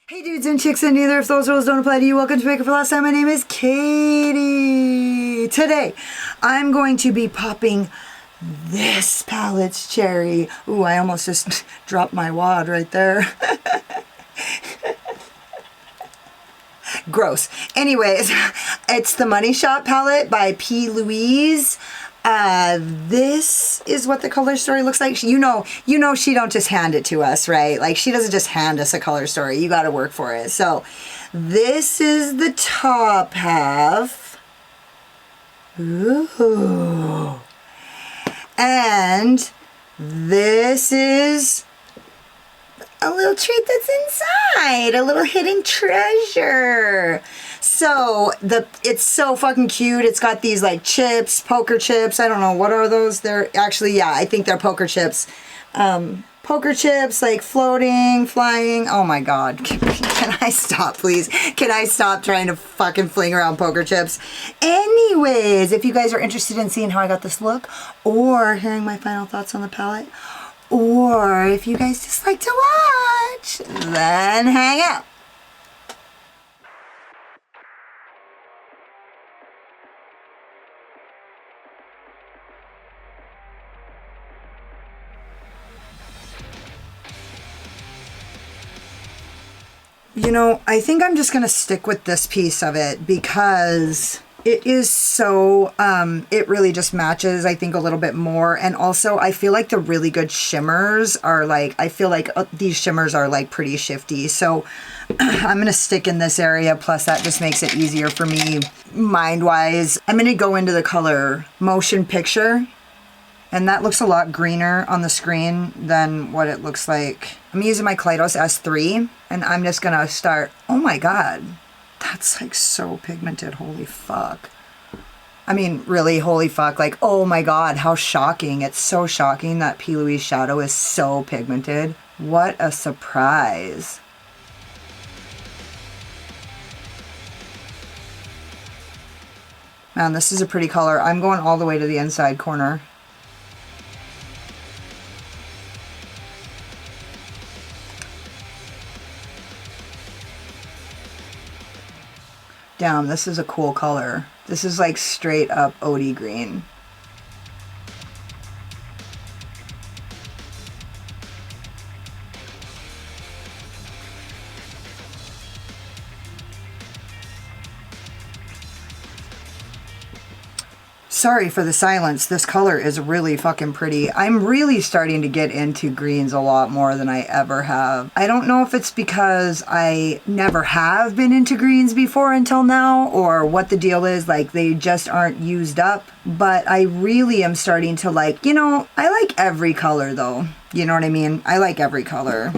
Hey dudes and chicks, and neither if those rules don't apply to you, welcome to Makeup for Last Time. My name is Katie. Today, I'm going to be popping this palette's cherry. Ooh, I almost just dropped my wad right there. Gross. Anyways, it's the Money Shot palette by Louise. This is what the color story looks like. You know she don't just hand it to us, right? Like, she doesn't just hand us a color story. You got to work for it. So this is the top half. Ooh. And this is a little treat that's inside, a little hidden treasure. So it's so fucking cute. It's got these like chips, poker chips. I don't know, what are those? They're actually, yeah, I think they're poker chips. Poker chips, like floating, flying. Oh my God. Can I stop, please? Can I stop trying to fucking fling around poker chips? Anyways, if you guys are interested in seeing how I got this look, or hearing my final thoughts on the palette, or if you guys just like to watch, then hang out. You know, I think I'm just going to stick with this piece of it because it is so, it really just matches, I think, a little bit more. And also, I feel like the really good shimmers are like, I feel like these shimmers are like pretty shifty. So I'm going to stick in this area. Plus, that just makes it easier for me mind-wise. I'm going to go into the color Motion Picture. And that looks a lot greener on the screen than what it looks like. I'm using my Kaleidos S3, and I'm just gonna start, oh my God, that's like so pigmented, holy fuck. I mean, really, holy fuck, like, oh my God, how shocking. It's so shocking that P. Louise shadow is so pigmented. What a surprise. Man, this is a pretty color. I'm going all the way to the inside corner. Damn, this is a cool color. This is like straight up OD green. Sorry for the silence. This color is really fucking pretty. I'm really starting to get into greens a lot more than I ever have. I don't know if it's because I never have been into greens before until now, or what the deal is, like they just aren't used up. But I really am starting to like, you know, I like every color though. You know what I mean? I like every color.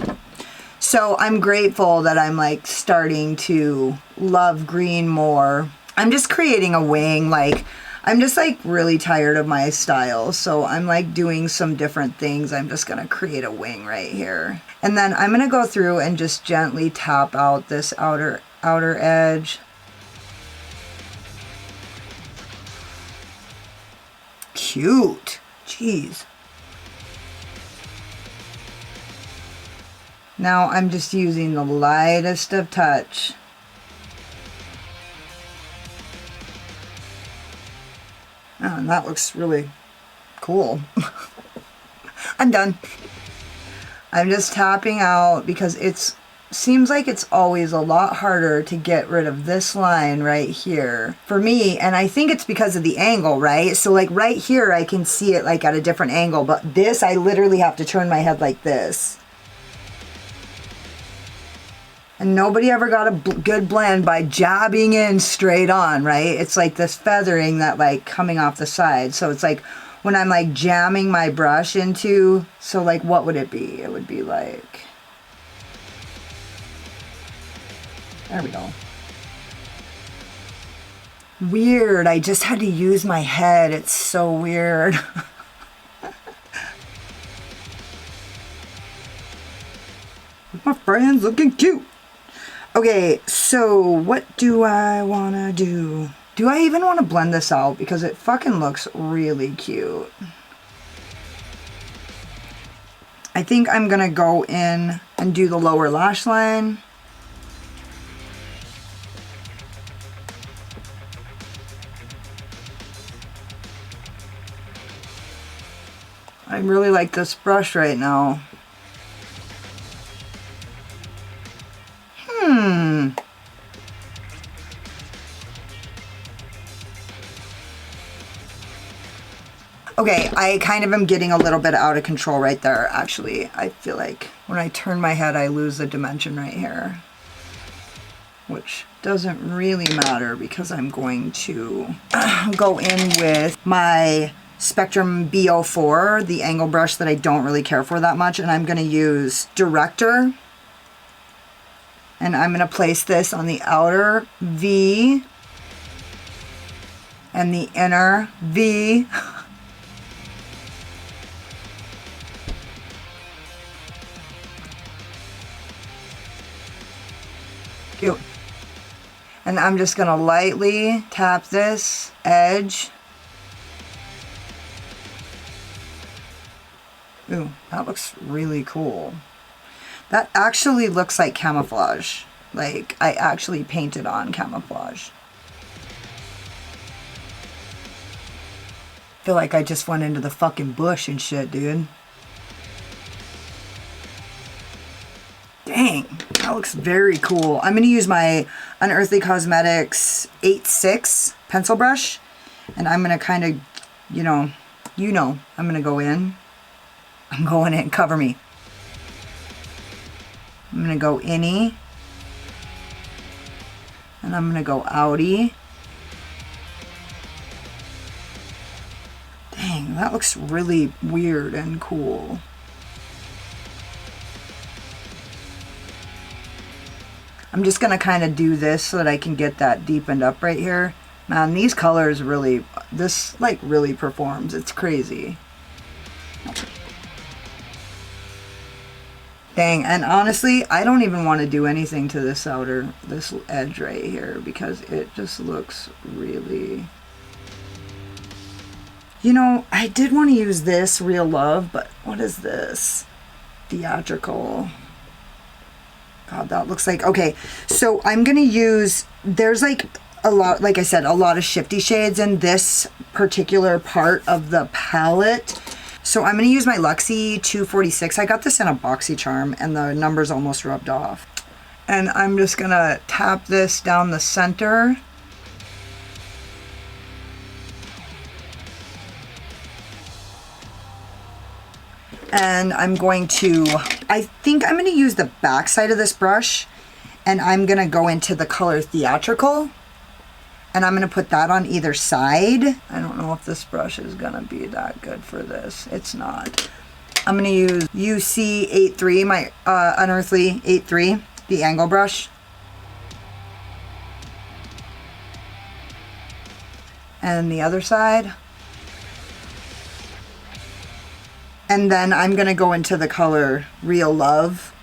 So I'm grateful that I'm like starting to love green more. I'm just creating a wing, like, I'm just like really tired of my style, so I'm like doing some different things. I'm just gonna create a wing right here. And then I'm gonna go through and just gently tap out this outer edge. Cute. Jeez. Now I'm just using the lightest of touch. Oh, and that looks really cool. I'm done. I'm just tapping out because it seems like it's always a lot harder to get rid of this line right here for me. And I think it's because of the angle, right? So like right here, I can see it like at a different angle, but this, I literally have to turn my head like this. And nobody ever got a good blend by jabbing in straight on, right? It's like this feathering that like coming off the side. So it's like when I'm like jamming my brush into, so like what would it be? It would be like, there we go. Weird, I just had to use my head. It's so weird. My friend's looking cute. Okay, so what do I want to do? Do I even want to blend this out? Because it fucking looks really cute. I think I'm going to go in and do the lower lash line. I really like this brush right now. Okay, I kind of am getting a little bit out of control right there, actually. I feel like when I turn my head, I lose the dimension right here. Which doesn't really matter because I'm going to go in with my Spectrum B04, the angle brush that I don't really care for that much, and I'm going to use Director. And I'm going to place this on the outer V and the inner V. Cute. And I'm just going to lightly tap this edge. Ooh, that looks really cool. That actually looks like camouflage. Like, I actually painted on camouflage. Feel like I just went into the fucking bush and shit, dude. Dang, that looks very cool. I'm going to use my Unearthly Cosmetics 8.6 pencil brush. And I'm going to kind of, I'm going to go in. I'm going in, cover me. I'm going to go innie. And I'm going to go outie. Dang, that looks really weird and cool. I'm just going to kind of do this so that I can get that deepened up right here. Man, these colors really, this like really performs. It's crazy. Dang, and honestly, I don't even want to do anything to this this edge right here because it just looks really... I did want to use this Real Love, but what is this? Theatrical. God, that looks like... Okay, so I'm going to use... There's like a lot, like I said, a lot of shifty shades in this particular part of the palette. So I'm going to use my Luxie 246. I got this in a BoxyCharm and the numbers almost rubbed off. And I'm just going to tap this down the center. And I'm going to, I think I'm going to use the back side of this brush and I'm going to go into the color Theatrical. And I'm going to put that on either side. I don't know if this brush is going to be that good for this. It's not. I'm going to use UC 83, my Unearthly 83, the angle brush. And the other side. And then I'm going to go into the color Real Love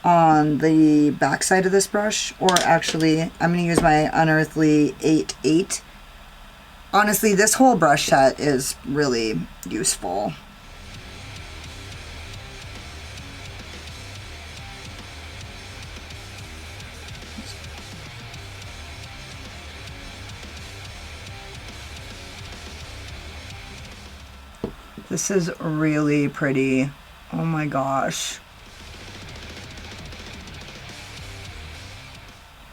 on the back side of this brush, or actually I'm going to use my Unearthly 8.8. Honestly, this whole brush set is really useful. This is really pretty. Oh my gosh.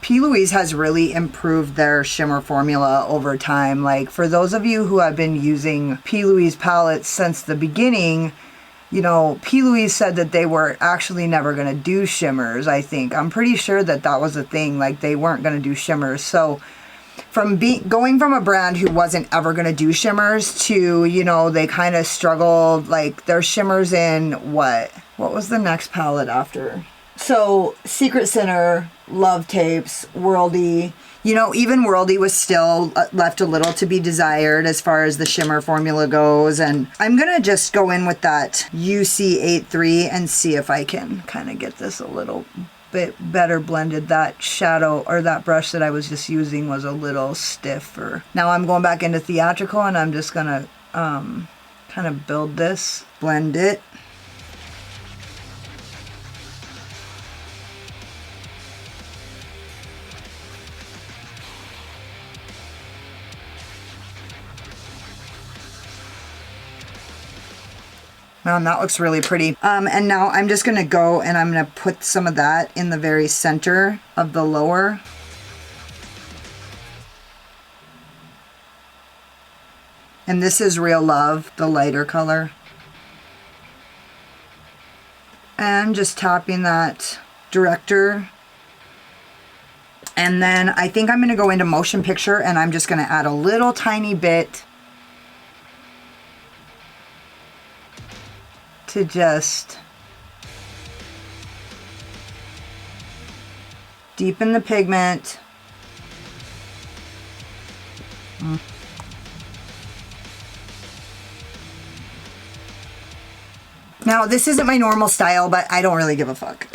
Louise has really improved their shimmer formula over time. Like, for those of you who have been using Louise palettes since the beginning, Louise said that they were actually never going to do shimmers, I think. I'm pretty sure that that was a thing, like they weren't going to do shimmers. So from going from a brand who wasn't ever going to do shimmers to, they kind of struggled, like their shimmers in what was the next palette after? So Secret Sinner, Love Tapes, Worldy, even Worldy was still left a little to be desired as far as the shimmer formula goes. And I'm going to just go in with that UC83 and see if I can kind of get this a little bit better blended. That shadow, or that brush that I was just using, was a little stiffer. Now I'm going back into Theatrical and I'm just going to kind of build this, blend it. Man, that looks really pretty. And now I'm just gonna go and I'm gonna put some of that in the very center of the lower. And this is Real Love, the lighter color. And just tapping that director. And then I think I'm going to go into motion picture and I'm just going to add a little tiny bit to just deepen the pigment. Now, this isn't my normal style, but I don't really give a fuck.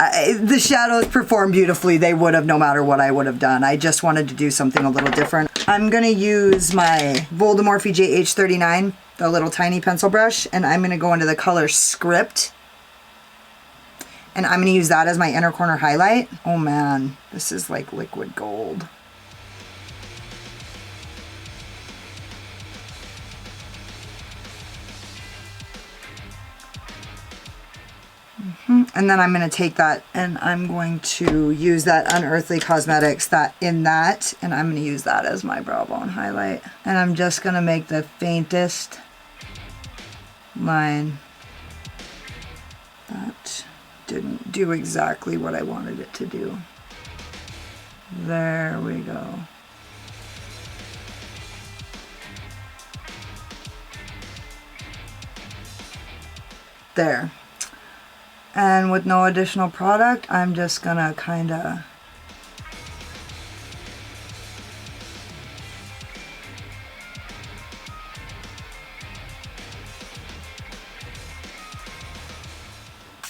The shadows perform beautifully. They would have no matter what I would have done. I just wanted to do something a little different. I'm going to use my Voldemorphe JH39, the little tiny pencil brush, and I'm going to go into the color Script. And I'm going to use that as my inner corner highlight. Oh man, this is like liquid gold. And then I'm going to take that and I'm going to use that Unearthly Cosmetics and I'm going to use that as my brow bone highlight. And I'm just going to make the faintest line. That didn't do exactly what I wanted it to do. There we go. There. And with no additional product, I'm just gonna kinda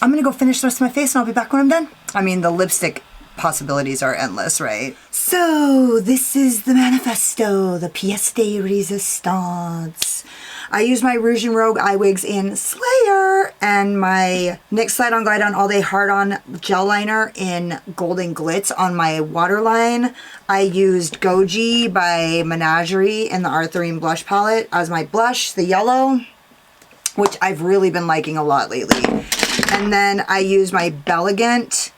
I'm gonna go finish the rest of my face and I'll be back when I'm done. I mean, the lipstick possibilities are endless, right? So this is the manifesto, the pièce de résistance. I use my Rouge and Rogue eye wigs in Slayer and my NYX Slide On Glide On All Day Hard On gel liner in Golden Glitz on my waterline. I used Goji by Menagerie in the Arthurine blush palette as my blush, the yellow, which I've really been liking a lot lately. And then I used my Bellegant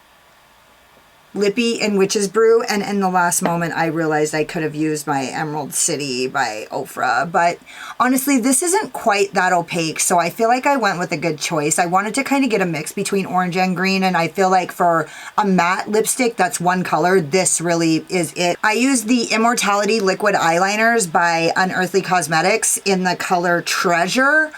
Lippy in Witch's Brew, and in the last moment I realized I could have used my Emerald City by Ofra, but honestly this isn't quite that opaque, so I feel like I went with a good choice. I wanted to kind of get a mix between orange and green, and I feel like for a matte lipstick that's one color, this really is it. I used the Immortality liquid eyeliners by Unearthly Cosmetics in the color Treasure,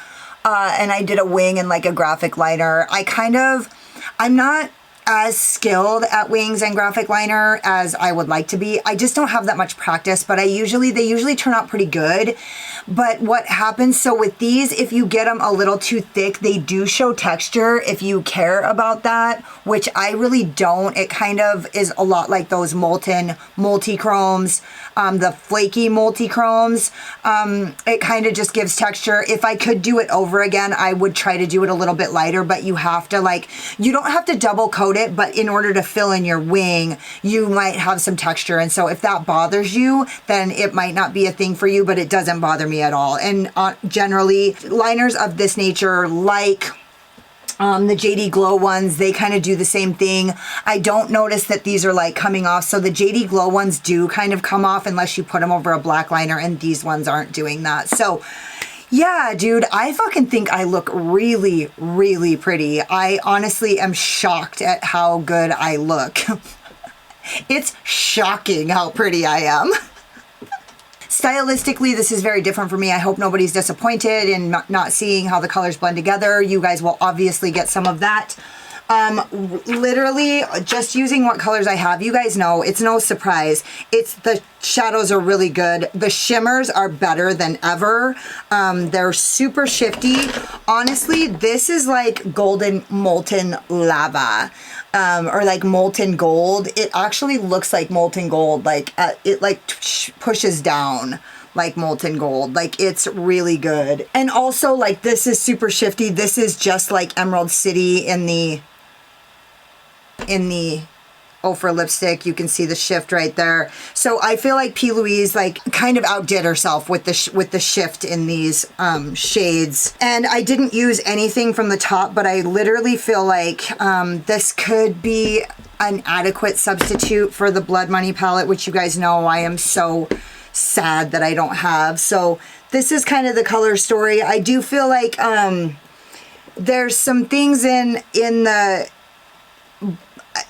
and I did a wing and like a graphic liner. I'm not as skilled at wings and graphic liner as I would like to be. I just don't have that much practice, but they usually turn out pretty good. But what happens, so with these, if you get them a little too thick, they do show texture if you care about that, which I really don't. It kind of is a lot like those molten multi-chromes, the flaky multi-chromes. It kind of just gives texture. If I could do it over again, I would try to do it a little bit lighter, but you have to you don't have to double coat it, but in order to fill in your wing, you might have some texture. And so if that bothers you, then it might not be a thing for you, but it doesn't bother me at all. And generally, liners of this nature, like the JD Glow ones, they kind of do the same thing. I don't notice that these are like coming off. So the JD Glow ones do kind of come off unless you put them over a black liner, and these ones aren't doing that. So yeah, dude, I fucking think I look really, really pretty. I honestly am shocked at how good I look. It's shocking how pretty I am. Stylistically, this is very different for me. I hope nobody's disappointed in not seeing how the colors blend together. You guys will obviously get some of that. Literally just using what colors I have. You guys know it's no surprise. The shadows are really good. The shimmers are better than ever. They're super shifty. Honestly, this is like golden molten lava. Or like molten gold. It actually looks like molten gold. It pushes down like molten gold. Like, it's really good. And also, like, this is super shifty. This is just like Emerald City in the for lipstick. You can see the shift right there. So I feel like P. Louise like kind of outdid herself with the shift in these shades. And I didn't use anything from the top, but I literally feel like this could be an adequate substitute for the Blood Money palette, which you guys know I am so sad that I don't have. So this is kind of the color story. I do feel like there's some things in the,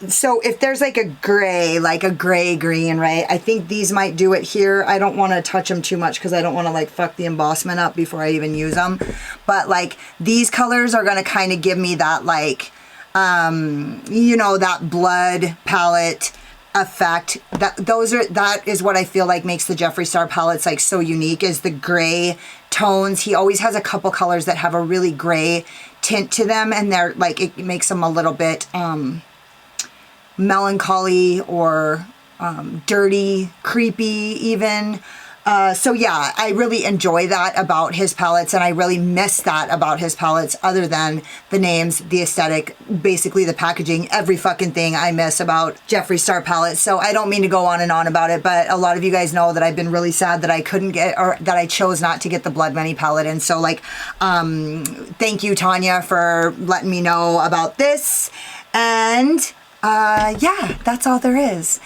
so if there's like a gray green, right? I think these might do it here. I don't want to touch them too much because I don't want to like fuck the embossment up before I even use them. But like these colors are going to kind of give me that like, you know, that blood palette effect. That is what I feel like makes the Jeffree Star palettes like so unique, is the gray tones. He always has a couple colors that have a really gray tint to them, and they're like, it makes them a little bit melancholy or dirty, creepy even. So yeah, I really enjoy that about his palettes, and I really miss that about his palettes, other than the names, the aesthetic, basically the packaging, every fucking thing I miss about Jeffree Star palettes. So I don't mean to go on and on about it, but a lot of you guys know that I've been really sad that I couldn't get, or that I chose not to get the Blood Money palette. And so like, thank you, Tanya, for letting me know about this. And yeah, that's all there is.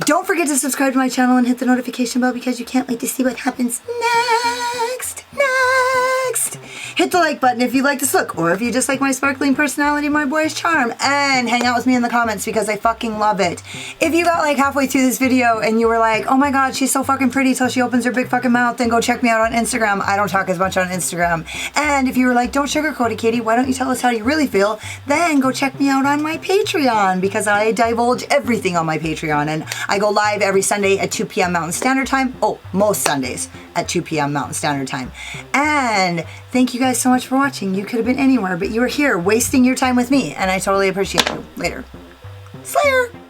Don't forget to subscribe to my channel and hit the notification bell because you can't wait to see what happens next. Hit the like button if you like this look, or if you just like my sparkling personality, my boyish charm, and hang out with me in the comments because I fucking love it. If you got like halfway through this video and you were like, oh my god, she's so fucking pretty till she opens her big fucking mouth, then go check me out on Instagram. I don't talk as much on Instagram. And if you were like, don't sugarcoat it, Katie, why don't you tell us how you really feel, then go check me out on my Patreon, because I divulge everything on my Patreon, and I go live every Sunday at 2 p.m. Mountain Standard Time. Oh, most Sundays at 2 p.m. Mountain Standard Time. And thank you guys so much for watching. You could have been anywhere, but you were here wasting your time with me, and I totally appreciate you. Later. Slayer!